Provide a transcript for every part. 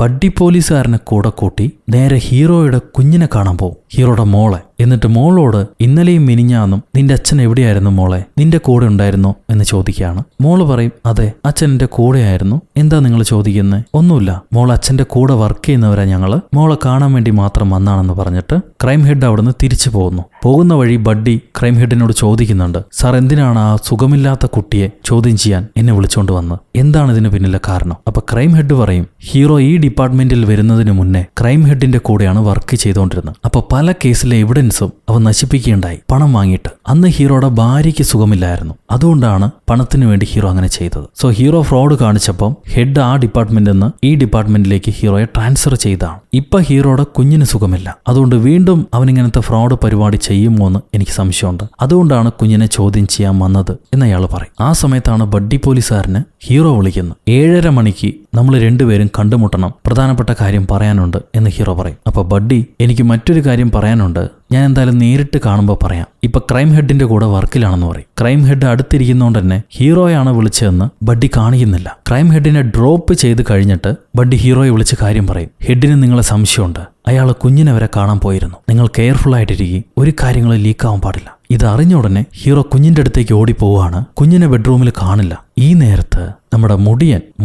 Buddy പോലീസുകാരനെ കൂടെ കൂട്ടി നേരെ ഹീറോയുടെ കുഞ്ഞിനെ കാണാൻ പോവും, ഹീറോയുടെ മോളെ. എന്നിട്ട് മോളോട് ഇന്നലെയും മിനിഞ്ഞാന്നും നിന്റെ അച്ഛൻ എവിടെയായിരുന്നു മോളെ, നിന്റെ കൂടെ ഉണ്ടായിരുന്നോ എന്ന് ചോദിക്കുകയാണ്. മോള് പറയും, അതെ അച്ഛൻ എന്റെ കൂടെയായിരുന്നു. എന്താ നിങ്ങൾ ചോദിക്കുന്നത്? ഒന്നുമില്ല മോൾ, അച്ഛന്റെ കൂടെ വർക്ക് ചെയ്യുന്നവരാ ഞങ്ങള്, മോളെ കാണാൻ വേണ്ടി മാത്രം വന്നാണെന്ന് പറഞ്ഞിട്ട് ക്രൈം ഹെഡ് അവിടുന്ന് തിരിച്ചു പോകുന്നു. പോകുന്ന വഴി ബഡ്ഡി ക്രൈം ഹെഡിനോട് ചോദിക്കുന്നുണ്ട്, സാർ എന്തിനാണ് ആ സുഖമില്ലാത്ത കുട്ടിയെ ചോദ്യം ചെയ്യാൻ എന്നെ വിളിച്ചോണ്ട് വന്നത്, എന്താണ് ഇതിന് പിന്നിലെ കാരണം? അപ്പൊ ക്രൈം ഹെഡ് പറയും, ഹീറോ ഈ ഡിപ്പാർട്ട്മെന്റിൽ വരുന്നതിന് മുന്നേ ക്രൈം ഹെഡിന്റെ കൂടെയാണ് വർക്ക് ചെയ്തുകൊണ്ടിരുന്നത്. അപ്പൊ പല കേസിലെ എവിഡൻസും അവൻ നശിപ്പിക്കുകയുണ്ടായി പണം വാങ്ങിയിട്ട്. അന്ന് ഹീറോയുടെ ഭാര്യയ്ക്ക് സുഖമില്ലായിരുന്നു, അതുകൊണ്ടാണ് പണത്തിന് വേണ്ടി ഹീറോ അങ്ങനെ ചെയ്തത്. സോ ഹീറോ ഫ്രോഡ് കാണിച്ചപ്പോൾ ഹെഡ് ആ ഡിപ്പാർട്ട്മെന്റിൽ നിന്ന് ഈ ഡിപ്പാർട്ട്മെന്റിലേക്ക് ഹീറോയെ ട്രാൻസ്ഫർ ചെയ്താണ്. ഇപ്പൊ ഹീറോയുടെ കുഞ്ഞിന് സുഖമില്ല, അതുകൊണ്ട് വീണ്ടും അവനിങ്ങനത്തെ ഫ്രോഡ് പരിപാടി ചെയ്യുമോ എന്ന് എനിക്ക് സംശയമുണ്ട്. അതുകൊണ്ടാണ് കുഞ്ഞിനെ ചോദ്യം ചെയ്യാൻ വന്നത് എന്ന് അയാൾ പറയും. ആ സമയത്താണ് ബഡ്ഡി പോലീസുകാരന് ഹീറോ വിളിക്കുന്നത്. 7:30 മണിക്ക് നമ്മൾ രണ്ടുപേരും കണ്ടുമുട്ടണം, പ്രധാനപ്പെട്ട കാര്യം പറയാനുണ്ട് എന്ന് ഹീറോ പറയും. അപ്പൊ ബഡ്ഡി, എനിക്ക് മറ്റൊരു കാര്യം പറയാനുണ്ട്, ഞാൻ എന്തായാലും നേരിട്ട് കാണുമ്പോൾ പറയാം. ഇപ്പൊ ക്രൈം ഹെഡിന്റെ കൂടെ വർക്കിലാണെന്ന് പറയും. ക്രൈം ഹെഡ് അടുത്തിരിക്കുന്നോണ്ട് തന്നെ ഹീറോയാണ് വിളിച്ചതെന്ന് ബഡ്ഡി കാണിക്കുന്നില്ല. ക്രൈം ഹെഡിനെ ഡ്രോപ്പ് ചെയ്ത് കഴിഞ്ഞിട്ട് ബഡ്ഡി ഹീറോയെ വിളിച്ച് കാര്യം പറയും. ഹെഡിന് നിങ്ങളെ സംശയമുണ്ട്, അയാൾ കുഞ്ഞിനെ വരെ കാണാൻ പോയിരുന്നു, നിങ്ങൾ കെയർഫുൾ ആയിട്ടിരിക്കും, ഒരു കാര്യങ്ങളും ലീക്കാവാൻ പാടില്ല. ഇത് അറിഞ്ഞ ഉടനെ ഹീറോ കുഞ്ഞിന്റെ അടുത്തേക്ക് ഓടിപ്പോവാണ്. കുഞ്ഞിനെ ബെഡ്റൂമിൽ കാണില്ല. ഈ നേരത്ത് നമ്മുടെ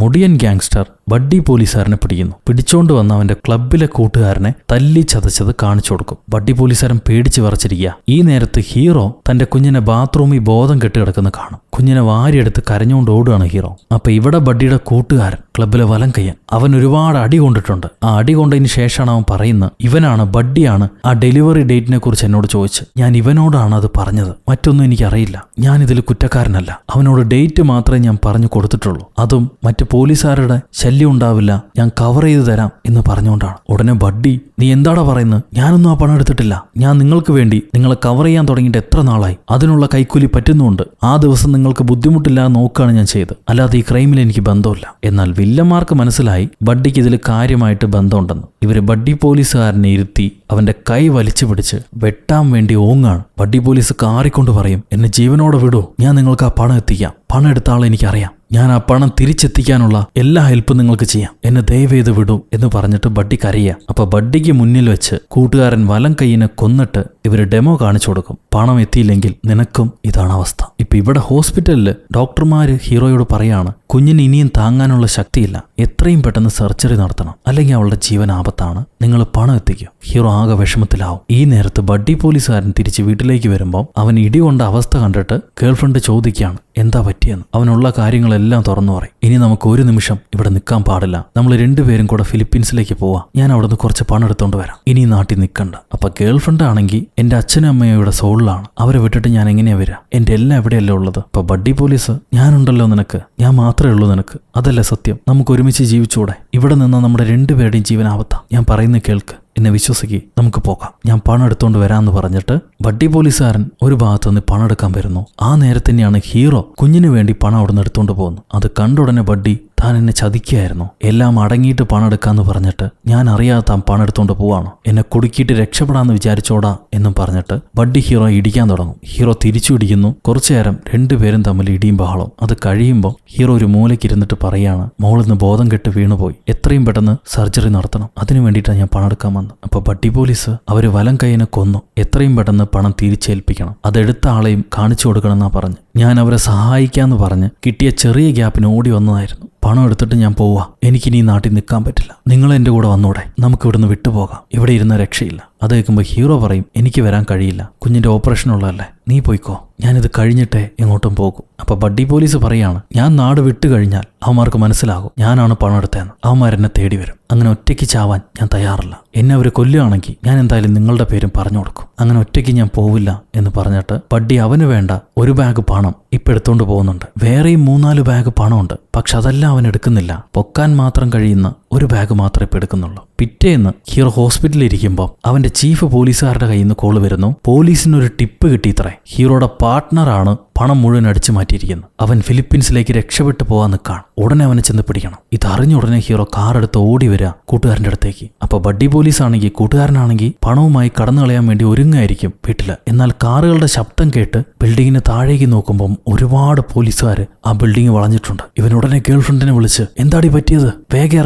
മുടിയൻ ഗാങ്സ്റ്റർ ബഡ്ഡി പോലീസുകാരനെ പിടിക്കുന്നു. പിടിച്ചോണ്ട് വന്ന അവന്റെ ക്ലബിലെ കൂട്ടുകാരനെ തല്ലി ചതച്ചത് കാണിച്ചു കൊടുക്കും. ബഡ്ഡി പോലീസുകാരൻ പേടിച്ച് വിറച്ചിരിക്കുക. ഈ നേരത്ത് ഹീറോ തന്റെ കുഞ്ഞിനെ ബാത്റൂമിൽ ബോധം കെട്ട് കിടക്കുന്ന കാണും. കുഞ്ഞിനെ വാരിയെടുത്ത് കരഞ്ഞുകൊണ്ട് ഓടുകയാണ് ഹീറോ. അപ്പൊ ഇവിടെ ബഡ്ഡിയുടെ കൂട്ടുകാരൻ ക്ലബിലെ വലം കയ്യൻ, അവൻ ഒരുപാട് അടി കൊണ്ടിട്ടുണ്ട്. ആ അടി കൊണ്ടതിന് ശേഷമാണ് അവൻ പറയുന്നത്, ഇവനാണ് ബഡ്ഡിയാണ് ആ ഡെലിവറി ഡേറ്റിനെ കുറിച്ച് എന്നോട് ചോദിച്ച്, ഞാൻ ഇവനോടാണ് അത് പറഞ്ഞത്, മറ്റൊന്നും എനിക്കറിയില്ല, ഞാനിതിൽ കുറ്റക്കാരനല്ല, അവനോട് ഡേറ്റ് മാത്രമേ ഞാൻ പറഞ്ഞു കൊടുത്തിട്ടുള്ളൂ, അതും മറ്റു പോലീസുകാരുടെ ശല്യം ഉണ്ടാവില്ല, ഞാൻ കവർ ചെയ്ത് തരാം എന്ന് പറഞ്ഞുകൊണ്ടാണ്. ഉടനെ ബഡ്ഡി, നീ എന്താടാ പറയുന്നത്, ഞാനൊന്നും ആ പണം എടുത്തിട്ടില്ല, ഞാൻ നിങ്ങൾക്ക് വേണ്ടി നിങ്ങളെ കവർ ചെയ്യാൻ തുടങ്ങിയിട്ട് എത്ര നാളായി, അതിനുള്ള കൈക്കൂലി പറ്റുന്നുണ്ട്, ആ ദിവസം നിങ്ങൾക്ക് ബുദ്ധിമുട്ടില്ലാതെ നോക്കുകയാണ് ഞാൻ ചെയ്ത്, അല്ലാതെ ഈ ക്രൈമിൽ എനിക്ക് ബന്ധമില്ല. എന്നാൽ വില്ലന്മാർക്ക് മനസ്സിലായി ബഡ്ഡിക്ക് ഇതിൽ കാര്യമായിട്ട് ബന്ധമുണ്ടെന്ന്. ഇവര് ബഡ്ഡി പോലീസുകാരനെ ഇരുത്തി അവന്റെ കൈ വലിച്ചു പിടിച്ച് വെട്ടാൻ വേണ്ടി ഓങ്ങാണ്. ബഡ്ഡി പോലീസ് കാറിക്കൊണ്ട് പറയും, എന്നെ ജീവനോടെ വിടൂ, ഞാൻ നിങ്ങൾക്ക് ആ പണം എത്തിക്കാം, പണം എടുത്ത ആളെ എനിക്കറിയാം, ഞാൻ ആ പണം തിരിച്ചെത്തിക്കാനുള്ള എല്ലാ ഹെൽപ്പും നിങ്ങൾക്ക് ചെയ്യാം, എന്നെ ദയവേത് വിടൂ എന്ന് പറഞ്ഞിട്ട് ബഡ്ഡി കരയുക. അപ്പൊ ബഡ്ഡിക്ക് മുന്നിൽ വെച്ച് കൂട്ടുകാരൻ വലം കൈയിനെ കൊന്നിട്ട് ഇവര് ഡെമോ കാണിച്ചു കൊടുക്കും, പണം എത്തിയില്ലെങ്കിൽ നിനക്കും ഇതാണ് അവസ്ഥ. ഇപ്പൊ ഇവിടെ ഹോസ്പിറ്റലില് ഡോക്ടർമാര് ഹീറോയോട് പറയാണ്, കുഞ്ഞിന് ഇനിയും താങ്ങാനുള്ള ശക്തിയില്ല, എത്രയും പെട്ടെന്ന് സർജറി നടത്തണം, അല്ലെങ്കിൽ അവളുടെ ജീവൻ ആപത്താണ്, നിങ്ങൾ പണം എത്തിക്കും. ഹീറോ ആകെ വിഷമത്തിലാവും. ഈ നേരത്ത് ബഡ്ഡി പോലീസുകാരൻ തിരിച്ച് വീട്ടിലേക്ക് വരുമ്പോൾ അവൻ ഇടികൊണ്ട അവസ്ഥ കണ്ടിട്ട് ഗേൾഫ്രണ്ട് ചോദിക്കുകയാണ് എന്താ പറ്റിയെന്ന്. അവനുള്ള കാര്യങ്ങളെല്ലാം തുറന്നു പറയും. ഇനി നമുക്ക് ഒരു നിമിഷം ഇവിടെ നിൽക്കാൻ പാടില്ല, നമ്മൾ രണ്ടുപേരും കൂടെ ഫിലിപ്പീൻസിലേക്ക് പോവാം, ഞാൻ അവിടുന്ന് കുറച്ച് പണം എടുത്തോണ്ട് വരാം, ഇനി നാട്ടിൽ നിൽക്കണ്ട. അപ്പൊ ഗേൾഫ്രണ്ട് ആണെങ്കിൽ എന്റെ അച്ഛനും അമ്മയും ഇവിടെ സോളിലാണ്, അവരെ വിട്ടിട്ട് ഞാൻ എങ്ങനെയാ വരാ, എന്റെ എല്ലാം എവിടെയല്ലേ ഉള്ളത്. അപ്പൊ ബഡ്ഡി പോലീസ്, ഞാനുണ്ടല്ലോ നിനക്ക്, ഞാൻ മാത്രമേ ഉള്ളൂ നിനക്ക്, അതല്ലേ സത്യം, നമുക്ക് ഒരുമിച്ച് ജീവിച്ചൂടെ, ഇവിടെ നിന്ന് നമ്മുടെ രണ്ടുപേരുടെയും ജീവൻ ആപത്താ, ഞാൻ പറയുന്നത് കേൾക്ക്, എന്നെ വിശ്വസിക്കുക, നമുക്ക് പോകാം, ഞാൻ പണം എടുത്തോണ്ട് വരാമെന്ന് പറഞ്ഞിട്ട് ബഡ്ഡി പോലീസുകാരൻ ഒരു ഭാഗത്ത് നിന്ന് പണം എടുക്കാൻ വരുന്നു. ആ നേരത്തെ തന്നെയാണ് ഹീറോ കുഞ്ഞിന് വേണ്ടി പണം അവിടെ നിന്ന് എടുത്തോണ്ട് പോകുന്നു. അത് കണ്ടുടനെ ബഡ്ഡി, താൻ എന്നെ ചതിക്കുകയായിരുന്നു, എല്ലാം അടങ്ങിയിട്ട് പണം എടുക്കാന്ന് പറഞ്ഞിട്ട് ഞാൻ അറിയാതെ താൻ പണം എടുത്തോണ്ട് പോവാണോ, എന്നെ കുടുക്കിയിട്ട് രക്ഷപ്പെടാന്ന് വിചാരിച്ചോടാ എന്നും പറഞ്ഞിട്ട് ബഡ്ഡി ഹീറോ ഇടിക്കാൻ തുടങ്ങും. ഹീറോ തിരിച്ചു ഇടിക്കുന്നു. കുറച്ചു നേരം രണ്ടുപേരും തമ്മിൽ ഇടിയും ബഹളം. അത് കഴിയുമ്പോൾ ഹീറോ ഒരു മൂലയ്ക്ക് ഇരുന്നിട്ട് പറയാണ്, മോളിന്ന് ബോധം കെട്ട് വീണുപോയി, എത്രയും പെട്ടെന്ന് സർജറി നടത്തണം, അതിനു വേണ്ടിയിട്ടാണ് ഞാൻ പണം എടുക്കാൻ വന്നത്. അപ്പൊ ബഡ്ഡി പോലീസ് അവര് വലം കൈയിനെ കൊന്നു, എത്രയും പെട്ടെന്ന് പണം തിരിച്ചേൽപ്പിക്കണം, അതെടുത്ത ആളെയും കാണിച്ചു കൊടുക്കണമെന്നാ പറഞ്ഞ്. ഞാൻ അവരെ സഹായിക്കാന്ന് പറഞ്ഞ് കിട്ടിയ ചെറിയ ഗ്യാപ്പിന് ഓടി വന്നതായിരുന്നു. പണം എടുത്തിട്ട് ഞാൻ പോവാ, എനിക്കിനി ഈ നാട്ടിൽ നിൽക്കാൻ പറ്റില്ല, നിങ്ങൾ എൻ്റെ കൂടെ വന്നൂടെ, നമുക്ക് ഇവിടുന്ന് വിട്ടുപോകാം, ഇവിടെ ഇരുന്ന രക്ഷയില്ല. അത് കേൾക്കുമ്പോൾ ഹീറോ പറയും, എനിക്ക് വരാൻ കഴിയില്ല, കുഞ്ഞിന്റെ ഓപ്പറേഷൻ ഉള്ളതല്ലേ, നീ പോയിക്കോ, ഞാനിത് കഴിഞ്ഞിട്ടേ എങ്ങോട്ടും പോകും. അപ്പൊ ബഡ്ഡി പോലീസ് പറയാണ്, ഞാൻ നാട് വിട്ടു കഴിഞ്ഞാൽ അവന്മാർക്ക് മനസ്സിലാകും ഞാനാണ് പണം എടുത്തതെന്ന്, അവന്മാരെന്നെ തേടി വരും, അങ്ങനെ ഒറ്റയ്ക്ക് ചാവാൻ ഞാൻ തയ്യാറില്ല, എന്നെ അവർ കൊല്ലുകയാണെങ്കിൽ ഞാൻ എന്തായാലും നിങ്ങളുടെ പേരും പറഞ്ഞു കൊടുക്കും, അങ്ങനെ ഒറ്റയ്ക്ക് ഞാൻ പോവില്ല എന്ന് പറഞ്ഞിട്ട് ബഡ്ഡി അവന് വേണ്ട ഒരു ബാഗ് പണം ഇപ്പൊ എടുത്തോണ്ട് പോകുന്നുണ്ട്. വേറെയും 3-4 ബാഗ് പണമുണ്ട്, പക്ഷെ അതെല്ലാം അവൻ എടുക്കുന്നില്ല, പൊക്കാൻ മാത്രം കഴിയുന്ന ഒരു ബാഗ് മാത്രമേ ഇപ്പൊ എടുക്കുന്നുള്ളൂ. പിറ്റേന്ന് ഹീറോ ഹോസ്പിറ്റലിൽ ഇരിക്കുമ്പോൾ അവന്റെ ചീഫ് പോലീസുകാരുടെ കയ്യിൽ നിന്ന് കോള് വരുന്നു. പോലീസിനൊരു ടിപ്പ് കിട്ടിയിത്രേ, ഹീറോയുടെ പാർട്ട്ണറാണ് പണം മുഴുവൻ അടിച്ചു മാറ്റിയിരിക്കുന്നത്, അവൻ ഫിലിപ്പീൻസിലേക്ക് രക്ഷപ്പെട്ടു പോകാൻ നിൽക്കാണ്, ഉടനെ അവനെ ചെന്ന് പിടിക്കണം. ഇതറിഞ്ഞ ഉടനെ ഹീറോ കാർ എടുത്ത് ഓടി വരിക കൂട്ടുകാരന്റെ അടുത്തേക്ക്. അപ്പൊ ബഡ്ഡി പോലീസ് ആണെങ്കിൽ കൂട്ടുകാരനാണെങ്കിൽ പണവുമായി കടന്നു കളയാൻ വേണ്ടി ഒരുങ്ങായിരിക്കും വീട്ടില്. എന്നാൽ കാറുകളുടെ ശബ്ദം കേട്ട് ബിൽഡിങ്ങിന് താഴേക്ക് നോക്കുമ്പോൾ ഒരുപാട് പോലീസുകാര് ആ ബിൽഡിംഗ് വളഞ്ഞിട്ടുണ്ട്. ഇവൻ ഉടനെ ഗേൾഫ്രണ്ടിനെ വിളിച്ച് എന്താടി പറ്റിയത്, വേഗം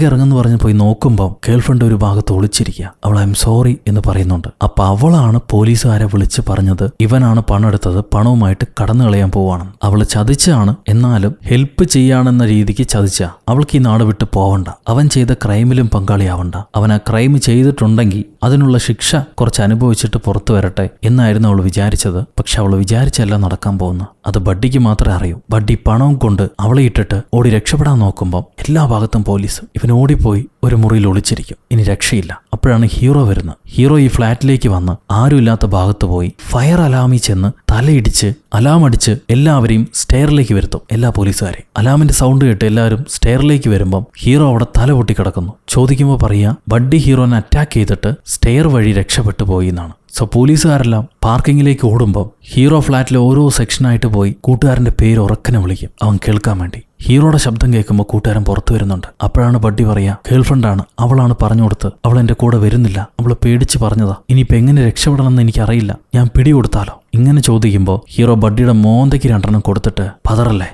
ഇറങ്ങെന്ന് പറഞ്ഞ് പോയി നോക്കുമ്പോൾ ഗേൾഫ്രണ്ട് ഒരു ഭാഗത്ത് ഒളിച്ചിരിക്കുക. അവൾ ഐ എം സോറി എന്ന് പറയുന്നുണ്ട്. അപ്പൊ അവളാണ് പോലീസുകാരെ വിളിച്ച് പറഞ്ഞത് ഇവനാണ് പണം എടുത്തത്, പണവുമായിട്ട് കടന്നു കളയാൻ പോവാണെന്ന്. അവള് ചതിച്ചാണ്, എന്നാലും ഹെൽപ്പ് ചെയ്യാണെന്ന രീതിക്ക് ചതിച്ച. അവൾക്ക് ഈ നാട് വിട്ട് പോവണ്ട, അവൻ ചെയ്ത ക്രൈമിലും പങ്കാളിയാവണ്ട, അവൻ ആ ക്രൈം ചെയ്തിട്ടുണ്ടെങ്കിൽ അതിനുള്ള ശിക്ഷ കുറച്ച് അനുഭവിച്ചിട്ട് പുറത്തു വരട്ടെ എന്നായിരുന്നു അവൾ വിചാരിച്ചത്. പക്ഷെ അവൾ വിചാരിച്ചല്ല നടക്കാൻ പോകുന്നത്. അത് ബഡ്ഡിക്ക് മാത്രമേ അറിയൂ. ബഡ്ഡി പണവും കൊണ്ട് അവളെ ഇട്ടിട്ട് ഓടി രക്ഷപ്പെടാൻ നോക്കുമ്പോൾ എല്ലാ ഭാഗത്തും പോലീസ്. ഇവൻ ഓടിപ്പോയി ഒരു മുറിയിൽ ഒളിച്ചിരിക്കും. ഇനി രക്ഷയില്ല. അപ്പോഴാണ് ഹീറോ വരുന്നത്. ഹീറോ ഈ ഫ്ലാറ്റിലേക്ക് വന്ന് ആരുമില്ലാത്ത ഭാഗത്ത് പോയി ഫയർ അലാമിൽ ചെന്ന് തലയിടിച്ച് അലാം അടിച്ച് എല്ലാവരെയും സ്റ്റെയറിലേക്ക് വരുത്തും. എല്ലാ പോലീസുകാരെയും. അലാമിന്റെ സൗണ്ട് കേട്ട് എല്ലാവരും സ്റ്റെയറിലേക്ക് വരുമ്പം ഹീറോ അവിടെ തല പൊട്ടി കിടക്കുന്നു. ചോദിക്കുമ്പോൾ പറയാ ബഡ്ഡി ഹീറോനെ അറ്റാക്ക് ചെയ്തിട്ട് സ്റ്റെയർ വഴി രക്ഷപ്പെട്ടു പോയി എന്നാണ്. സോ പോലീസുകാരെല്ലാം പാർക്കിങ്ങിലേക്ക് ഓടുമ്പോൾ ഹീറോ ഫ്ലാറ്റിലെ ഓരോ സെക്ഷനായിട്ട് പോയി കൂട്ടുകാരന്റെ പേര് ഉറക്കനെ വിളിക്കും, അവൻ കേൾക്കാൻ വേണ്ടി. ഹീറോയുടെ ശബ്ദം കേൾക്കുമ്പോൾ കൂട്ടുകാരൻ പുറത്തു വരുന്നുണ്ട്. അപ്പോഴാണ് ബഡ്ഡി പറയാ ഗേൾഫ്രണ്ടാണ്, അവളാണ് പറഞ്ഞു കൊടുത്ത്, അവൾ എന്റെ കൂടെ വരുന്നില്ല, അവള് പേടിച്ച് പറഞ്ഞതാ, ഇനിയിപ്പോൾ എങ്ങനെ രക്ഷപ്പെടണമെന്ന് എനിക്കറിയില്ല, ഞാൻ പിടികൊടുത്താലോ? ഇങ്ങനെ ചോദിക്കുമ്പോൾ ഹീറോ ബഡ്ഡിയുടെ മോന്തയ്ക്ക് 2 കൊടുത്തിട്ട് പതറല്ലേ,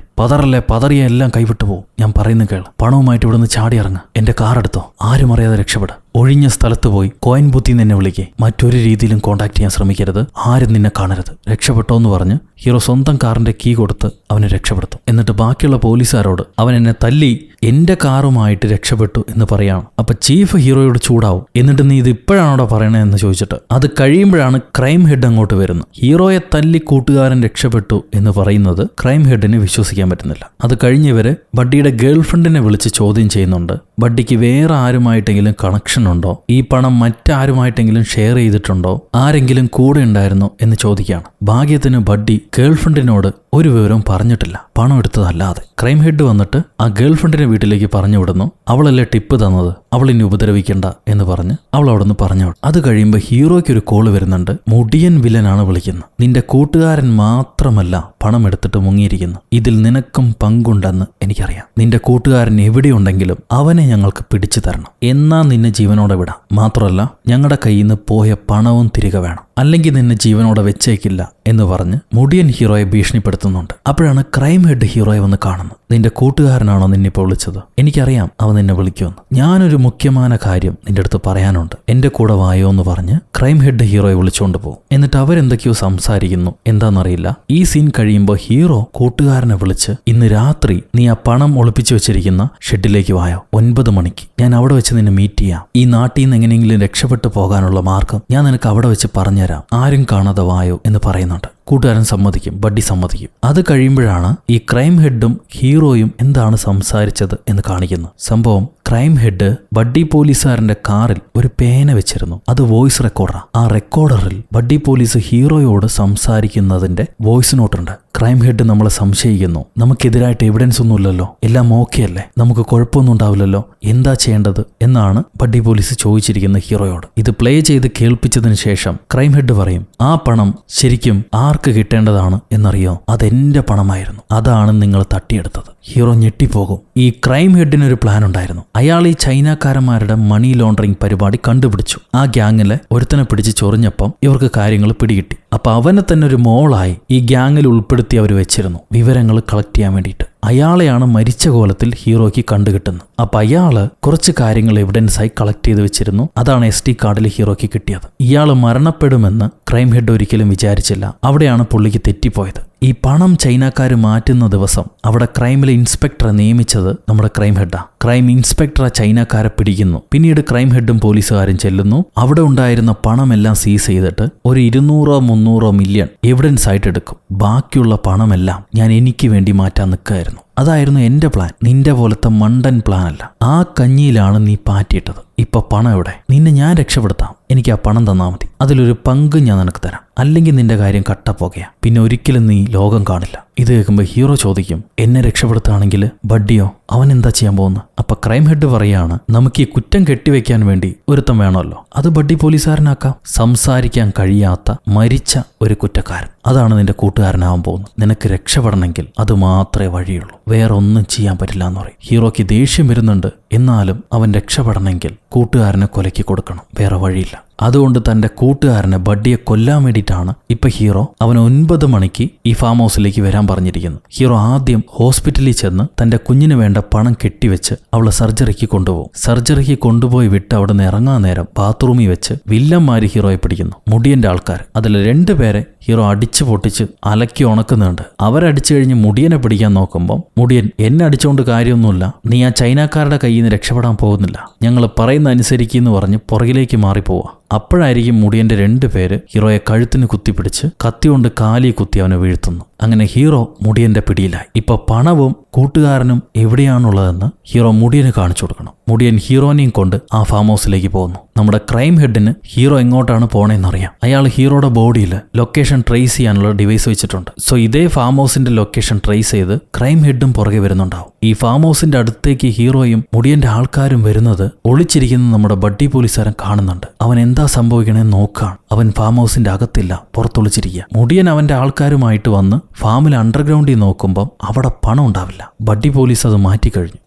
പതറിയ എല്ലാം കൈവിട്ടു പോവും, ഞാൻ പറയുന്ന കേൾ, പണവുമായിട്ട് ഇവിടുന്ന് ചാടി ഇറങ്ങ്, എന്റെ കാർ എടുത്തോ, ആരും അറിയാതെ രക്ഷപ്പെട്, ഒഴിഞ്ഞ സ്ഥലത്ത് പോയി കോയിൻ ബുത്തിന്ന് എന്നെ വിളിക്കേ, മറ്റൊരു രീതിയിലും കോണ്ടാക്ട് ചെയ്യാൻ ശ്രമിക്കരുത്, ആരും നിന്നെ കാണരുത്, രക്ഷപ്പെട്ടോ എന്ന് പറഞ്ഞ് ഹീറോ സ്വന്തം കാറിന്റെ കീ കൊടുത്ത് അവനെ രക്ഷപ്പെടുത്തും. എന്നിട്ട് ബാക്കിയുള്ള പോലീസുകാരോട് അവൻ എന്നെ തല്ലി എന്റെ കാറുമായിട്ട് രക്ഷപ്പെട്ടു എന്ന് പറയാണ്. അപ്പൊ ചീഫ് ഹീറോയോട് ചൂടാവും. എന്നിട്ട് നീ ഇത് ഇപ്പോഴാണോടാ പറയണേ എന്ന് ചോദിച്ചിട്ട് അത് കഴിയുമ്പോഴാണ് ക്രൈം ഹെഡ് അങ്ങോട്ട് വരുന്നത്. ഹീറോയെ തല്ലി കൂട്ടുകാരൻ രക്ഷപ്പെട്ടു എന്ന് പറയുന്നത് ക്രൈം ഹെഡിന് വിശ്വസിക്കാൻ പറ്റുന്നില്ല. അത് കഴിഞ്ഞവര് ബഡ്ഡിയുടെ ഗേൾഫ്രണ്ടിനെ വിളിച്ച് ചോദ്യം ചെയ്യുന്നുണ്ട്. ബഡ്ഡിക്ക് വേറെ ആരുമായിട്ടെങ്കിലും കണക്ഷൻ ഉണ്ടോ, ഈ പണം മറ്റാരുമായിട്ടെങ്കിലും ഷെയർ ചെയ്തിട്ടുണ്ടോ, ആരെങ്കിലും കൂടെ ഉണ്ടായിരുന്നോ എന്ന് ചോദിക്കുകയാണ്. ഭാഗ്യത്തിന് ബഡ്ഡി ഗേൾഫ്രണ്ടിനോട് ഒരു വിവരവും പറഞ്ഞിട്ടില്ല, പണം എടുത്തതല്ലാതെ. ക്രൈം ഹെഡ് വന്നിട്ട് ആ ഗേൾഫ്രണ്ടിനെ വീട്ടിലേക്ക് പറഞ്ഞു വിടുന്നു. അവളല്ലേ ടിപ്പ് തന്നത്, അവളിനി ഉപദ്രവിക്കണ്ട എന്ന് പറഞ്ഞ് അവൾ അവിടെ നിന്ന് പറഞ്ഞു. അത് കഴിയുമ്പോൾ ഹീറോയ്ക്ക് ഒരു കോള് വരുന്നുണ്ട്. മുടിയൻ വില്ലനാണ് വിളിക്കുന്നത്. നിന്റെ കൂട്ടുകാരൻ മാത്രമല്ല പണം എടുത്തിട്ട് മുങ്ങിയിരിക്കുന്നു, ഇതിൽ നിനക്കും പങ്കുണ്ടെന്ന് എനിക്കറിയാം. നിന്റെ കൂട്ടുകാരൻ എവിടെയുണ്ടെങ്കിലും അവനെ ഞങ്ങൾക്ക് പിടിച്ചു തരണം, എന്നാ നിന്നെ ജീവനോടെ വിടാം. മാത്രമല്ല ഞങ്ങളുടെ കയ്യിൽ നിന്ന് പോയ പണവും തിരികെ വേണം, അല്ലെങ്കിൽ നിന്നെ ജീവനോടെ വെച്ചേക്കില്ല എന്ന് പറഞ്ഞ് മുടിയൻ ഹീറോയെ ഭീഷണിപ്പെടുത്തുന്നുണ്ട്. അപ്പോഴാണ് ക്രൈം ഹെഡ് ഹീറോയെ വന്ന് കാണുന്നത്. നിന്റെ കൂട്ടുകാരനാണോ നിന്നിപ്പോൾ വിളിച്ചത്? എനിക്കറിയാം അവൻ നിന്നെ വിളിക്കുമെന്ന്. ഞാനൊരു മുഖ്യമായ കാര്യം നിന്റെ അടുത്ത് പറയാനുണ്ട്, എന്റെ കൂടെ വായോ എന്ന് പറഞ്ഞ് ക്രൈം ഹെഡ് ഹീറോയെ വിളിച്ചുകൊണ്ട് പോകും. എന്നിട്ട് അവരെന്തൊക്കെയോ സംസാരിക്കുന്നു, എന്താണെന്നറിയില്ല. ഈ സീൻ കഴിയുമ്പോൾ ഹീറോ കൂട്ടുകാരനെ വിളിച്ച് ഇന്ന് രാത്രി നീ ആ പണം ഒളിപ്പിച്ചു വെച്ചിരിക്കുന്ന ഷെഡിലേക്ക് വായോ, 9 മണിക്ക് ഞാൻ അവിടെ വെച്ച് നിന്നെ മീറ്റ് ചെയ്യാം. ഈ നാട്ടിൽ നിന്ന് എങ്ങനെയെങ്കിലും രക്ഷപ്പെട്ടു പോകാനുള്ള മാർഗം ഞാൻ നിനക്ക് അവിടെ വെച്ച് പറഞ്ഞുതരാം, ആരും കാണാതെ വായോ എന്ന് പറയുന്നുണ്ട്. കൂട്ടുകാരൻ സമ്മതിക്കും, ബഡ്ഡി സമ്മതിക്കും. അത് കഴിയുമ്പോഴാണ് ഈ ക്രൈം ഹെഡും ഹീറോയും എന്താണ് സംസാരിച്ചത് എന്ന് കാണിക്കുന്നത്. സംഭവം ക്രൈം ഹെഡ് ബഡ്ഡി പോലീസുകാരന്റെ കാറിൽ ഒരു പേന വെച്ചിരുന്നു. അത് വോയിസ് റെക്കോർഡറാ. ആ റെക്കോർഡറിൽ ബഡ്ഡി പോലീസ് ഹീറോയോട് സംസാരിക്കുന്നതിന്റെ വോയിസ് നോട്ടുണ്ട്. ക്രൈം ഹെഡ് നമ്മളെ സംശയിക്കുന്നു, നമുക്കെതിരായിട്ട് എവിഡൻസ് ഒന്നുമില്ലല്ലോ, എല്ലാം ഓക്കെ അല്ലേ, നമുക്ക് കുഴപ്പമൊന്നും ഉണ്ടാവില്ലല്ലോ, എന്താ ചെയ്യേണ്ടത് എന്നാണ് ബഡ്ഡി പോലീസ് ചോദിച്ചിരിക്കുന്ന ഹീറോയോട്. ഇത് പ്ലേ ചെയ്ത് കേൾപ്പിച്ചതിന് ശേഷം ക്രൈം ഹെഡ് പറയും, ആ പണം ശരിക്കും ആർക്ക് കിട്ടേണ്ടതാണ് എന്നറിയോ, അതെന്റെ പണമായിരുന്നു, അതാണ് നിങ്ങൾ തട്ടിയെടുത്തത്. ഹീറോ ഞെട്ടിപ്പോകും. ഈ ക്രൈം ഹെഡിനൊരു പ്ലാൻ ഉണ്ടായിരുന്നു. അയാൾ ഈ ചൈനക്കാരന്മാരുടെ മണി ലോണ്ടറിംഗ് പരിപാടി കണ്ടുപിടിച്ചു. ആ ഗ്യാങ്ങിലെ ഒരുത്തനെ പിടിച്ച് ചൊറിഞ്ഞപ്പം ഇവർക്ക് കാര്യങ്ങൾ പിടികിട്ടി. അപ്പൊ അവനെ തന്നെ ഒരു മോളായി ഈ ഗ്യാങ്ങിൽ ഉൾപ്പെടുത്തി അവർ വെച്ചിരുന്നു, വിവരങ്ങൾ കളക്ട് ചെയ്യാൻ വേണ്ടിയിട്ട്. അയാളെയാണ് മരിച്ച കോലത്തിൽ ഹീറോയ്ക്ക് കണ്ടുകിട്ടുന്നത്. അപ്പൊ അയാള് കുറച്ച് കാര്യങ്ങൾ എവിഡൻസായി കളക്ട് ചെയ്ത് വെച്ചിരുന്നു. അതാണ് SD കാർഡിൽ ഹീറോയ്ക്ക് കിട്ടിയത്. ഇയാൾ മരണപ്പെടുമെന്ന് ക്രൈം ഹെഡ് ഒരിക്കലും വിചാരിച്ചില്ല. അവിടെയാണ് പുള്ളിക്ക് തെറ്റിപ്പോയത്. ഈ പണം ചൈനക്കാർ മാറ്റുന്ന ദിവസം അവിടെ ക്രൈമിലെ ഇൻസ്പെക്ടറെ നിയമിച്ചത് നമ്മുടെ ക്രൈം ഹെഡാ. ക്രൈം ഇൻസ്പെക്ടർ ആ ചൈനക്കാരെ പിടിക്കുന്നു. പിന്നീട് ക്രൈം ഹെഡും പോലീസുകാരും ചെല്ലുന്നു. അവിടെ ഉണ്ടായിരുന്ന പണമെല്ലാം സീസ് ചെയ്തിട്ട് ഒരു 200-300 മില്യൺ എവിഡൻസ് ആയിട്ട് എടുക്കും. ബാക്കിയുള്ള പണമെല്ലാം ഞാൻ എനിക്ക് വേണ്ടി മാറ്റാൻ നിൽക്കുകയായിരുന്നു. അതായിരുന്നു എന്റെ പ്ലാൻ, നിന്റെ പോലത്തെ മണ്ടൻ പ്ലാൻ അല്ല. ആ കഞ്ഞിയിലാണ് നീ പാറ്റിയിട്ടത്. ഇപ്പൊ പണം എവിടെ? നിന്നെ ഞാൻ രക്ഷപ്പെടുത്താം, എനിക്ക് ആ പണം തന്നാൽ മതി, അതിലൊരു പങ്ക് ഞാൻ നിനക്ക് തരാം, അല്ലെങ്കിൽ നിന്റെ കാര്യം കട്ടപ്പോകയാ, പിന്നെ ഒരിക്കലും നീ ലോകം കാണില്ല. ഇത് കേൾക്കുമ്പോൾ ഹീറോ ചോദിക്കും, എന്നെ രക്ഷപ്പെടുത്തുകയാണെങ്കിൽ ബഡ്ഡിയോ, അവൻ എന്താ ചെയ്യാൻ പോകുന്നത്? അപ്പൊ ക്രൈം ഹെഡ് പറയാണ്, നമുക്ക് ഈ കുറ്റം കെട്ടിവെക്കാൻ വേണ്ടി ഒരുത്തം വേണമല്ലോ, അത് ബഡ്ഡി പോലീസുകാരനാക്കാം. സംസാരിക്കാൻ കഴിയാത്ത മരിച്ച ഒരു കുറ്റക്കാരൻ, അതാണ് നിന്റെ കൂട്ടുകാരനാവാൻ പോകുന്നത്. നിനക്ക് രക്ഷപ്പെടണമെങ്കിൽ അത് മാത്രമേ വഴിയുള്ളൂ, വേറെ ഒന്നും ചെയ്യാൻ പറ്റില്ല എന്ന് പറയും. ഹീറോയ്ക്ക് ദേഷ്യം വരുന്നുണ്ട്, എന്നാലും അവൻ രക്ഷപ്പെടണമെങ്കിൽ കൂട്ടുകാരനെ കൊലയ്ക്ക് കൊടുക്കണം, വേറെ വഴിയില്ല. അതുകൊണ്ട് തന്റെ കൂട്ടുകാരനെ ബഡ്ഡിയെ കൊല്ലാൻ വേണ്ടിയിട്ടാണ് ഇപ്പൊ ഹീറോ അവൻ 9 മണിക്ക് ഈ ഫാം ഹൗസിലേക്ക് വരാൻ പറഞ്ഞിരിക്കുന്നത്. ഹീറോ ആദ്യം ഹോസ്പിറ്റലിൽ ചെന്ന് തന്റെ കുഞ്ഞിന് വേണ്ട പണം കെട്ടിവെച്ച് അവളെ സർജറിക്ക് കൊണ്ടുപോകും. സർജറിക്ക് കൊണ്ടുപോയി വിട്ട് അവിടെ നിന്ന് ഇറങ്ങാൻ നേരം ബാത്റൂമിൽ വെച്ച് വില്ലന്മാര് ഹീറോയെ പിടിക്കുന്നു. മുടിയന്റെ ആൾക്കാർ. അതിൽ 2 പേരെ ഹീറോ അടിച്ചു പൊട്ടിച്ച് അലക്കി ഉണക്കുന്നുണ്ട്. അവരടിച്ചു കഴിഞ്ഞ് മുടിയനെ പിടിക്കാൻ നോക്കുമ്പോൾ മുടിയൻ എന്നെ അടിച്ചുകൊണ്ട് കാര്യമൊന്നുമില്ല, നീ ആ ചൈനക്കാരുടെ കയ്യിൽ നിന്ന് രക്ഷപ്പെടാൻ പോകുന്നില്ല, ഞങ്ങൾ പറയുന്ന അനുസരിക്കുന്നു പറഞ്ഞ് പുറകിലേക്ക് മാറിപ്പോവുക. അപ്പോഴായിരിക്കും മുടിയന്റെ 2 പേര് ഹീറോയെ കഴുത്തിന് കുത്തിപ്പിടിച്ച് കത്തികൊണ്ട് കാലി കുത്തി അവനെ വീഴ്ത്തുന്നു. അങ്ങനെ ഹീറോ മുടിയന്റെ പിടിയിലായി. ഇപ്പൊ പണവും കൂട്ടുകാരനും എവിടെയാണുള്ളതെന്ന് ഹീറോ മുടിയന് കാണിച്ചു കൊടുക്കണം. മുടിയൻ ഹീറോനെയും കൊണ്ട് ആ ഫാം ഹൗസിലേക്ക് പോകുന്നു. നമ്മുടെ ക്രൈം ഹെഡിന് ഹീറോ എങ്ങോട്ടാണ് പോണേന്നറിയാം. അയാൾ ഹീറോയുടെ ബോഡിയിൽ ലൊക്കേഷൻ ട്രേസ് ചെയ്യാനുള്ള ഡിവൈസ് വെച്ചിട്ടുണ്ട്. സോ ഇതേ ഫാം ഹൗസിന്റെ ലൊക്കേഷൻ ട്രേസ് ചെയ്ത് ക്രൈം ഹെഡും പുറകെ വരുന്നുണ്ടാവും. ഈ ഫാം ഹൗസിന്റെ അടുത്തേക്ക് ഹീറോയും മുടിയന്റെ ആൾക്കാരും വരുന്നത് ഒളിച്ചിരിക്കുന്ന നമ്മുടെ ബഡ്ഡി പോലീസുകാരൻ കാണുന്നുണ്ട്. അവൻ എന്താ സംഭവിക്കണേന്ന് നോക്കാണ്. അവൻ ഫാം ഹൗസിന്റെ അകത്തില്ല, പുറത്തൊളിച്ചിരിക്കുക. മുടിയൻ അവന്റെ ആൾക്കാരുമായിട്ട് വന്ന് ഫാമിൽ അണ്ടർഗ്രൗണ്ടിൽ നോക്കുമ്പോൾ അവിടെ പണം ഉണ്ടാവില്ല. ബഡ്ഡി പോലീസ് അത് മാറ്റിക്കഴിഞ്ഞു.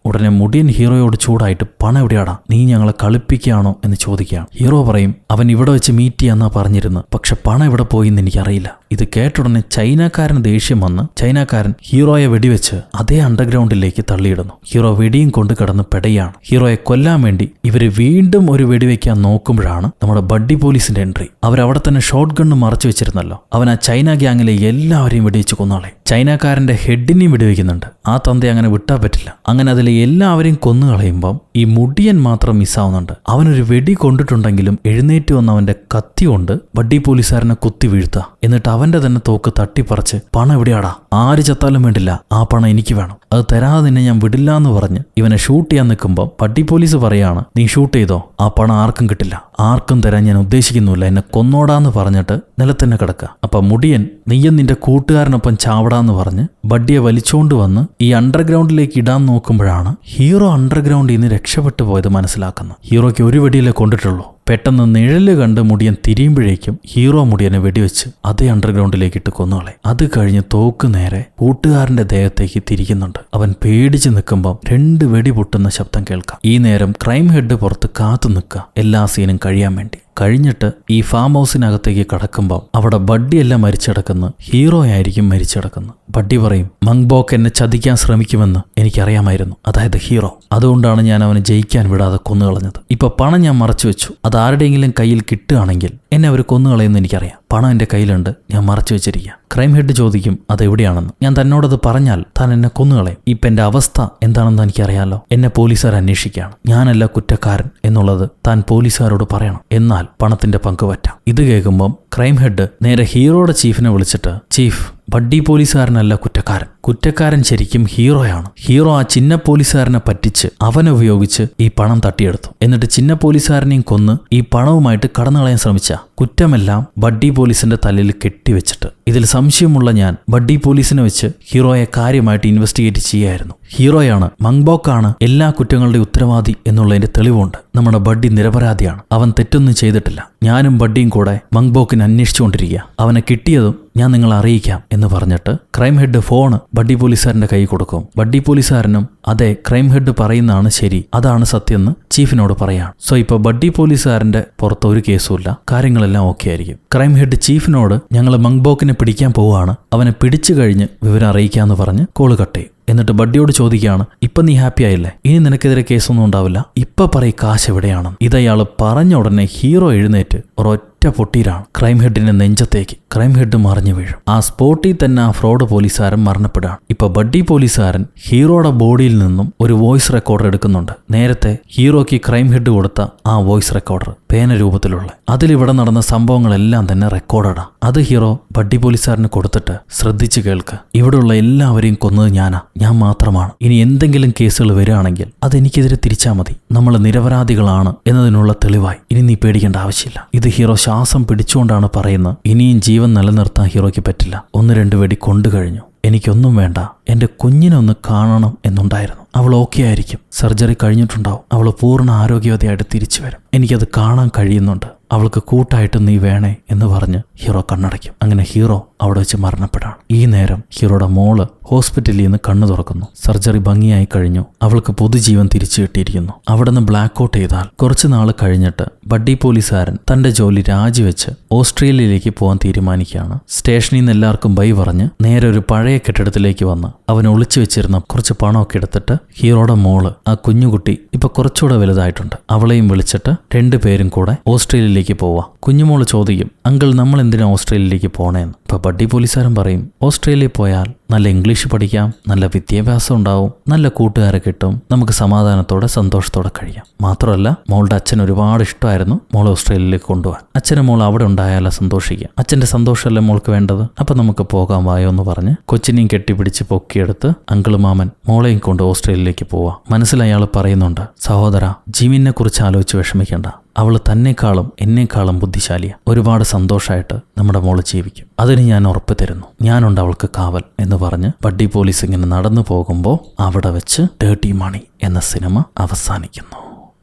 ഉടനെ മുടിയൻ ഹീറോയോട് ചൂടായിട്ട് പണം എവിടെയാടാ, നീ ഞങ്ങളെ കളിപ്പിക്കുകയാണോ എന്ന് ചോദിക്കുകയാണ്. ഹീറോ പറയും അവൻ ഇവിടെ വെച്ച് മീറ്റ് ചെയ്യാന്നാ പറഞ്ഞിരുന്നു, പക്ഷെ പണം എവിടെ പോയിന്ന് എനിക്കറിയില്ല. ഇത് കേട്ടുടനെ ചൈനക്കാരന് ദേഷ്യം വന്ന് ചൈനക്കാരൻ ഹീറോയെ വെടിവെച്ച് അതേ അണ്ടർഗ്രൗണ്ടിലേക്ക് തള്ളിയിടുന്നു. ഹീറോ വെടിയും കൊണ്ട് കിടന്ന് പെടയാണ്. ഹീറോയെ കൊല്ലാൻ വേണ്ടി ഇവര് വീണ്ടും ഒരു വെടിവെക്കാൻ നോക്കുമ്പോഴാണ് നമ്മുടെ ബഡ്ഡി പോലീസിന്റെ എൻട്രി. അവരവിടെ തന്നെ ഷോട്ട് ഗണ്ണ് മറച്ചു വെച്ചിരുന്നല്ലോ. അവൻ ആ ചൈന ഗ്യാങ്ങിലെ എല്ലാവരെയും വെടിവെച്ച് കൊന്നാളെ. ചൈനക്കാരന്റെ ഹെഡിനെയും വെടിവെക്കുന്നുണ്ട്. ആ തന്തയെ അങ്ങനെ വിട്ടാൻ പറ്റില്ല. അങ്ങനെ അതിലെ എല്ലാവരെയും കൊന്നു കളയുമ്പം ഈ മുടിയൻ മാത്രം മിസ്സാവുന്നുണ്ട്. അവനൊരു വെടി കൊണ്ടിട്ടുണ്ടെങ്കിലും എഴുന്നേറ്റ് വന്ന് അവന്റെ കത്തി കൊണ്ട് ബഡ്ഡി പോലീസുകാരനെ കുത്തി വീഴ്ത്തുക. എന്നിട്ട് അവന്റെ തന്നെ തോക്ക് തട്ടിപ്പറിച്ച് പണം എവിടെയാടാ, ആര് ചത്താലും വേണ്ടില്ല, ആ പണം എനിക്ക് വേണം, അത് തരാതെ നിന്നെ ഞാൻ വിടില്ല എന്ന് പറഞ്ഞ് ഇവനെ ഷൂട്ട് ചെയ്യാൻ നിൽക്കുമ്പോൾ ബഡ്ഡി പോലീസ് പറയാണ് നീ ഷൂട്ട് ചെയ്തോ, ആ പണം ആർക്കും കിട്ടില്ല, ആർക്കും തരാൻ ഞാൻ ഉദ്ദേശിക്കുന്നില്ല, എന്നെ കൊന്നോടാന്ന് പറഞ്ഞിട്ട് നിലത്തന്നെ കിടക്കുക. അപ്പൊ മുടിയൻ നീയും നിന്റെ കൂട്ടുകാരനൊപ്പം ചാവടാന്ന് പറഞ്ഞ് ബഡ്ഡിയെ വലിച്ചോണ്ട് വന്ന് ഈ അണ്ടർഗ്രൗണ്ടിലേക്ക് ഇടാൻ നോക്കുമ്പോഴാണ് ഹീറോ അണ്ടർഗ്രൗണ്ടിൽ നിന്ന് രക്ഷപ്പെട്ടു പോയത് മനസ്സിലാക്കുന്നത്. ഹീറോയ്ക്ക് ഒരു വെടിയിലേ കൊണ്ടിട്ടുള്ളൂ. പെട്ടെന്ന് നിഴല് കണ്ട് മുടിയൻ തിരിയുമ്പോഴേക്കും ഹീറോ മുടിയനെ വെടിവെച്ച് അതേ അണ്ടർഗ്രൗണ്ടിലേക്ക് ഇട്ട് കൊന്നുകളെ. അത് കഴിഞ്ഞ് തോക്ക് നേരെ കൂട്ടുകാരന്റെ ദേഹത്തേക്ക് തിരിക്കുന്നുണ്ട്. അവൻ പേടിച്ച് നിൽക്കുമ്പോൾ 2 വെടി പൊട്ടുന്ന ശബ്ദം കേൾക്കാം. ഈ നേരം ക്രൈം ഹെഡ് പുറത്ത് കാത്തു നിൽക്കുക എല്ലാ സീനും കഴിയാൻ വേണ്ടി. കഴിഞ്ഞിട്ട് ഈ ഫാം ഹൗസിനകത്തേക്ക് കടക്കുമ്പോൾ അവിടെ ബഡ്ഡിയെല്ലാം മരിച്ചടക്കുന്നു. ഹീറോ ആയിരിക്കും മരിച്ചടക്കുന്നത്. ബഡ്ഡി പറയും മങ്ബോക്ക് എന്നെ ചതിക്കാൻ ശ്രമിക്കുമെന്ന് എനിക്കറിയാമായിരുന്നു, അതായത് ഹീറോ. അതുകൊണ്ടാണ് ഞാൻ അവനെ ജയിക്കാൻ വിടാതെ കൊന്നുകളഞ്ഞത്. ഇപ്പൊ പണം ഞാൻ മറച്ചു വെച്ചു, അത് ആരുടെയെങ്കിലും കയ്യിൽ കിട്ടുകയാണെങ്കിൽ എന്നെ അവർ കൊന്നുകളയെന്ന് എനിക്കറിയാം. പണം എൻ്റെ കയ്യിലുണ്ട്, ഞാൻ മറച്ചു വെച്ചിരിക്കുക. ക്രൈം ഹെഡ് ചോദിക്കും അതെവിടെയാണെന്ന്. ഞാൻ തന്നോടത് പറഞ്ഞാൽ താൻ എന്നെ കൊന്നുകളയും. ഇപ്പം എൻ്റെ അവസ്ഥ എന്താണെന്ന് എനിക്കറിയാലോ. എന്നെ പോലീസുകാർ അന്വേഷിക്കുകയാണ്, ഞാനല്ല കുറ്റക്കാരൻ എന്നുള്ളത് താൻ പോലീസുകാരോട് പറയണം, എന്നാൽ പണത്തിന്റെ പങ്ക് പറ്റാം. ഇത് കേൾക്കുമ്പം ക്രൈം ഹെഡ് നേരെ ഹീറോയുടെ ചീഫിനെ വിളിച്ചിട്ട് ചീഫ്, ബഡ്ഡി പോലീസുകാരനല്ല കുറ്റക്കാരൻ, കുറ്റക്കാരൻ ശരിക്കും ഹീറോയാണ്. ഹീറോ ആ ചിന്ന പോലീസുകാരനെ പറ്റിച്ച് അവനെ ഉപയോഗിച്ച് ഈ പണം തട്ടിയെടുത്തു. എന്നിട്ട് ചിന്ന പോലീസുകാരനെയും കൊന്ന് ഈ പണവുമായിട്ട് കടന്നു കളയാൻ ശ്രമിച്ച കുറ്റമെല്ലാം ബഡ്ഡി പോലീസിന്റെ തലയിൽ കെട്ടിവെച്ചിട്ട് ഇതിൽ സംശയമുള്ള ഞാൻ ബഡ്ഡി പോലീസിനെ വെച്ച് ഹീറോയെ കാര്യമായിട്ട് ഇൻവെസ്റ്റിഗേറ്റ് ചെയ്യായിരുന്നു. ഹീറോയാണ്, മങ്ബോക്കാണ് എല്ലാ കുറ്റങ്ങളുടെയും ഉത്തരവാദി എന്നുള്ളതിന്റെ തെളിവുണ്ട്. നമ്മുടെ ബഡ്ഡി നിരപരാധിയാണ്, അവൻ തെറ്റൊന്നും ചെയ്തിട്ടില്ല. ഞാനും ബഡ്ഡിയും കൂടെ മങ്ബോക്കിനെ അന്വേഷിച്ചുകൊണ്ടിരിക്കുക, അവനെ കിട്ടിയതും ഞാൻ നിങ്ങളെ അറിയിക്കാം എന്ന് പറഞ്ഞിട്ട് ക്രൈം ഹെഡ് ഫോണ് ബഡ്ഡി പോലീസുകാരന്റെ കൈ കൊടുക്കും. ബഡ്ഡി പോലീസുകാരനും അതെ ക്രൈം ഹെഡ് പറയുന്നതാണ് ശരി, അതാണ് സത്യം എന്ന് ചീഫിനോട് പറയാണ്. സോ ഇപ്പൊ ബഡ്ഡി പോലീസുകാരന്റെ പുറത്ത് ഒരു കേസുമില്ല, കാര്യങ്ങളെല്ലാം ഓക്കെ ആയിരിക്കും. ക്രൈം ഹെഡ് ചീഫിനോട് ഞങ്ങൾ മങ്ബോക്കിനെ പിടിക്കാൻ പോവുകയാണ്, അവനെ പിടിച്ചു കഴിഞ്ഞ് വിവരം അറിയിക്കാന്ന് പറഞ്ഞ് കോള് കട്ട് ചെയ്യും. എന്നിട്ട് ബഡ്ഡിയോട് ചോദിക്കുകയാണ് ഇപ്പൊ നീ ഹാപ്പി ആയില്ലേ, ഇനി നിനക്കെതിരെ കേസൊന്നും ഉണ്ടാവില്ല, ഇപ്പൊ പറയും കാശ് എവിടെയാണ്. ഇതയാള് പറഞ്ഞ ഉടനെ ഹീറോ എഴുന്നേറ്റ് ഒരൊറ്റ പൊട്ടിയിലാണ് ക്രൈം ഹെഡിന്റെ നെഞ്ചത്തേക്ക്. ക്രൈം ഹെഡ് മറിഞ്ഞു വീഴും. ആ സ്പോട്ടിൽ തന്നെ ആ ഫ്രോഡ് പോലീസുകാരൻ മരണപ്പെടുകയാണ്. ഇപ്പൊ ബഡ്ഡി പോലീസുകാരൻ ഹീറോയുടെ ബോഡിയിൽ നിന്നും ഒരു വോയിസ് റെക്കോർഡർ എടുക്കുന്നുണ്ട്. നേരത്തെ ഹീറോയ്ക്ക് ക്രൈം ഹെഡ് കൊടുത്ത ആ വോയിസ് റെക്കോർഡർ പേന രൂപത്തിലുള്ള, അതിലിവിടെ നടന്ന സംഭവങ്ങളെല്ലാം തന്നെ റെക്കോർഡാണ്. അത് ഹീറോ ബഡ്ഡി പോലീസുകാരന് കൊടുത്തിട്ട് ശ്രദ്ധിച്ചു കേൾക്ക്, ഇവിടെയുള്ള എല്ലാവരെയും കൊന്നത് ഞാനാ, ഞാൻ മാത്രമാണ്. ഇനി എന്തെങ്കിലും കേസുകൾ വരികയാണെങ്കിൽ അതെനിക്കെതിരെ തിരിച്ചാൽ മതി, നമ്മൾ നിരപരാധികളാണ് എന്നതിനുള്ള തെളിവായി. ഇനി നീ പേടിക്കേണ്ട ആവശ്യമില്ല. ഇത് ഹീറോ ശ്വാസം പിടിച്ചുകൊണ്ടാണ് പറയുന്നത്. ഇനിയും ജീവൻ നിലനിർത്താൻ ഹീറോയ്ക്ക് പറ്റില്ല. 1-2 വെടി കൊണ്ടു കഴിഞ്ഞു, എനിക്കൊന്നും വേണ്ട, എൻ്റെ കുഞ്ഞിനെ ഒന്ന് കാണണം എന്നുണ്ടായിരുന്നു. അവൾ ഓക്കെ ആയിരിക്കും, സർജറി കഴിഞ്ഞിട്ടുണ്ടാവും, അവൾ പൂർണ്ണ ആരോഗ്യവതിയായിട്ട് തിരിച്ചു വരും, എനിക്കത് കാണാൻ കഴിയുന്നുണ്ട്. അവൾക്ക് കൂട്ടായിട്ട് നീ വേണേ എന്ന് പറഞ്ഞ് ഹീറോ കണ്ണടയ്ക്കും. അങ്ങനെ ഹീറോ അവിടെ വെച്ച് മരണപ്പെടാണ്. ഈ നേരം ഹീറോയുടെ മോള് ഹോസ്പിറ്റലിൽ നിന്ന് കണ്ണു തുറക്കുന്നു. സർജറി ഭംഗിയായി കഴിഞ്ഞു. അവൾക്ക് പൊതുജീവൻ തിരിച്ചു കിട്ടിയിരിക്കുന്നു. അവിടെ നിന്ന് ബ്ലാക്ക് ഔട്ട് ചെയ്താൽ കുറച്ചു നാൾ കഴിഞ്ഞിട്ട് ബഡ്ഡി പോലീസുകാരൻ തന്റെ ജോലി രാജിവെച്ച് ഓസ്ട്രേലിയയിലേക്ക് പോകാൻ തീരുമാനിക്കുകയാണ്. സ്റ്റേഷനിൽ നിന്ന് എല്ലാവർക്കും ബൈ പറഞ്ഞ് നേരെ ഒരു പഴയ കെട്ടിടത്തിലേക്ക് വന്ന് അവൻ ഒളിച്ചു വെച്ചിരുന്ന കുറച്ച് പണമൊക്കെ എടുത്തിട്ട് ഹീറോയുടെ മോള്, ആ കുഞ്ഞുകുട്ടി ഇപ്പൊ കുറച്ചുകൂടെ വലുതായിട്ടുണ്ട്, അവളെയും വിളിച്ചിട്ട് രണ്ടുപേരും കൂടെ ഓസ്ട്രേലിയയിലേക്ക് പോവാം. കുഞ്ഞുമോള് ചോദിക്കും, അങ്കിൾ നമ്മൾ എന്തിനാ ഓസ്ട്രേലിയയിലേക്ക് പോണേന്ന്. ഇപ്പൊ ബഡ്ഡി പോലീസുകാരൻ പറയും, ഓസ്ട്രേലിയയിൽ പോയാൽ നല്ല ഇംഗ്ലീഷ് പഠിക്കാം, നല്ല വിദ്യാഭ്യാസം ഉണ്ടാവും, നല്ല കൂട്ടുകാരെ കിട്ടും, നമുക്ക് സമാധാനത്തോടെ സന്തോഷത്തോടെ കഴിയാം. മാത്രമല്ല മോളുടെ അച്ഛൻ ഒരുപാട് ഇഷ്ടമായിരുന്നു മോൾ ഓസ്ട്രേലിയയിലേക്ക് കൊണ്ടുപോകാൻ. അച്ഛനും മോൾ അവിടെ ഉണ്ടായാലോ സന്തോഷിക്കാം, അച്ഛന്റെ സന്തോഷമല്ലേ മോൾക്ക് വേണ്ടത്, അപ്പൊ നമുക്ക് പോകാൻ വായോ എന്ന് പറഞ്ഞ് കൊച്ചിനെയും കെട്ടിപ്പിടിച്ച് പൊക്കിയെടുത്ത് അങ്കിള് മാമൻ മോളെയും കൊണ്ട് ഓസ്ട്രേലിയയിലേക്ക് പോവാം. മനസ്സിൽ അയാൾ പറയുന്നുണ്ട്, സഹോദര ജിമിനെ കുറിച്ച് ആലോചിച്ച് വിഷമിക്കേണ്ട, അവൾ തന്നെക്കാളും എന്നെക്കാളും ബുദ്ധിശാലിയാ, ഒരുപാട് സന്തോഷമായിട്ട് നമ്മുടെ മോള് ജീവിക്കും, അതിന് ഞാൻ ഉറപ്പ് തരുന്നു, ഞാനുണ്ട് അവൾക്ക് കാവൽ എന്ന് പറഞ്ഞ് ബഡ്ഡി പോലീസ് ഇങ്ങനെ നടന്നു പോകുമ്പോൾ അവിടെ വെച്ച് ഡേർട്ടി മണി എന്ന സിനിമ അവസാനിക്കുന്നു.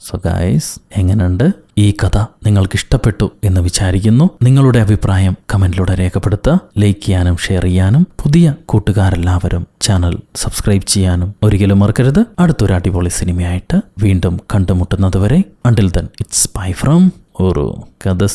സോ ഗൈസ്, എങ്ങനെയുണ്ട് ഈ കഥ? നിങ്ങൾക്ക് ഇഷ്ടപ്പെട്ടു എന്ന് വിചാരിക്കുന്നു. നിങ്ങളുടെ അഭിപ്രായം കമന്റിലൂടെ രേഖപ്പെടുത്തുക. ലൈക്ക് ചെയ്യാനും ഷെയർ ചെയ്യാനും പുതിയ കൂട്ടുകാരെല്ലാവരും ചാനൽ സബ്സ്ക്രൈബ് ചെയ്യാനും ഒരിക്കലും മറക്കരുത്. അടുത്തൊരു അടിപൊളി സിനിമയായിട്ട് വീണ്ടും കണ്ടുമുട്ടുന്നത് വരെ, until then it's bye from ഒരു കഥ.